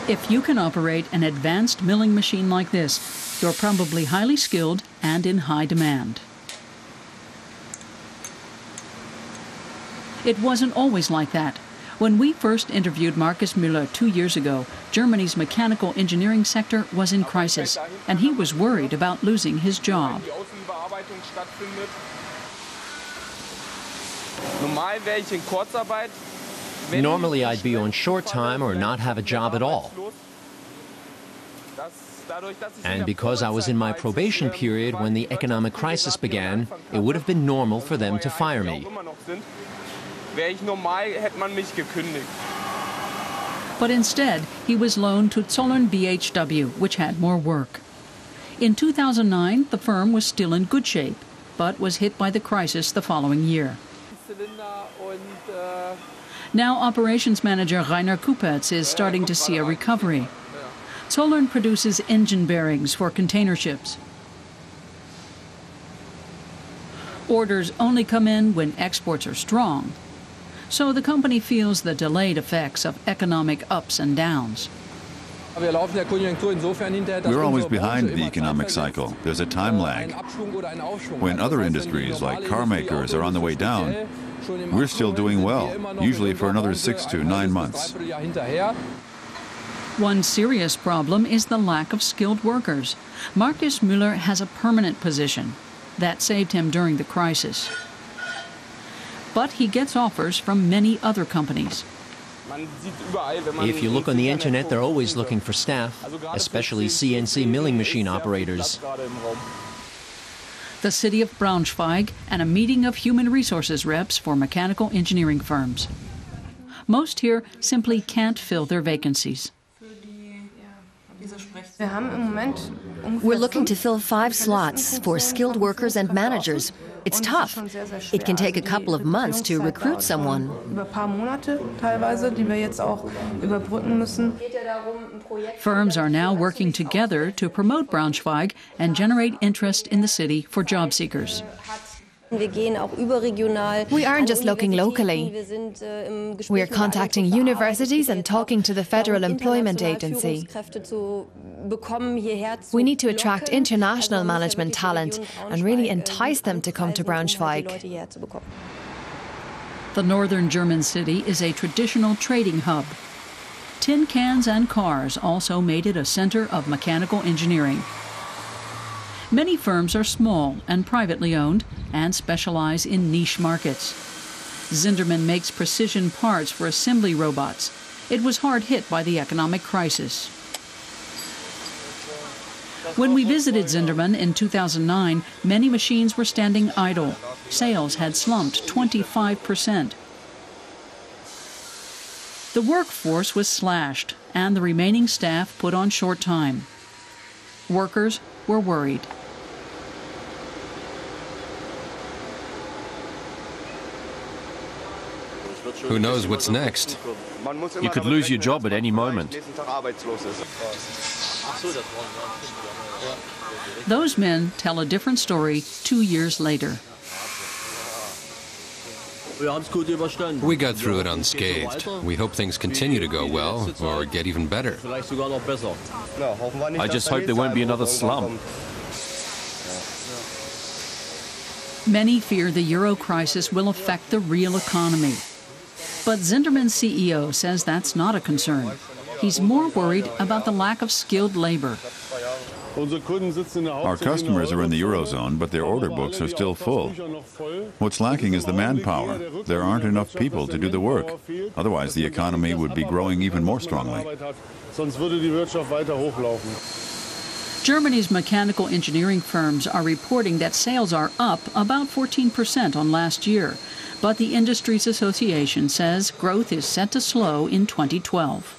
If you can operate an advanced milling machine like this, you're probably highly skilled and in high demand. It wasn't always like that. When we first interviewed Markus Müller 2 years ago, Germany's mechanical engineering sector was in crisis, and he was worried about losing his job. Normally I'd be on short time or not have a job at all. And because I was in my probation period when the economic crisis began, it would have been normal for them to fire me. But instead, he was loaned to Zollern BHW, which had more work. In 2009, the firm was still in good shape, but was hit by the crisis the following year. Now operations manager KUPETZ is starting to see a recovery. Zollern produces engine bearings for container ships. Orders only come in when exports are strong. So the company feels the delayed effects of economic ups and downs. We're always behind the economic cycle. There's a time lag. When other industries like car makers are on the way down, we're still doing well, usually for another 6 to 9 months. One serious problem is the lack of skilled workers. Markus Müller has a permanent position. That saved him during the crisis. But he gets offers from many other companies. If you look on the internet, they're always looking for staff, especially CNC milling machine operators. The city of Braunschweig and a meeting of human resources reps for mechanical engineering firms. Most here simply can't fill their vacancies. We're looking to fill 5 slots for skilled workers and managers. It's tough. It can take a couple of months to recruit someone. Firms are now working together to promote Braunschweig and generate interest in the city for job seekers. We aren't just looking locally. We are contacting universities and talking to the Federal Employment Agency. We need to attract international management talent and really entice them to come to Braunschweig. The northern German city is a traditional trading hub. Tin cans and cars also made it a center of mechanical engineering. Many firms are small and privately owned and specialize in niche markets. Zinderman makes precision parts for assembly robots. It was hard hit by the economic crisis. When we visited Zinderman in 2009, many machines were standing idle. Sales had slumped 25%. The workforce was slashed and the remaining staff put on short time. Workers were worried. Who knows what's next? You could lose your job at any moment. Those men tell a different story 2 years later. We got through it unscathed. We hope things continue to go well or get even better. I just hope there won't be another slump. Many fear the euro crisis will affect the real economy. But Zinderman's CEO says that's not a concern. He's more worried about the lack of skilled labor. Our customers are in the Eurozone, but their order books are still full. What's lacking is the manpower. There aren't enough people to do the work. Otherwise, the economy would be growing even more strongly. Germany's mechanical engineering firms are reporting that sales are up about 14% on last year. But the Industries Association says growth is set to slow in 2012.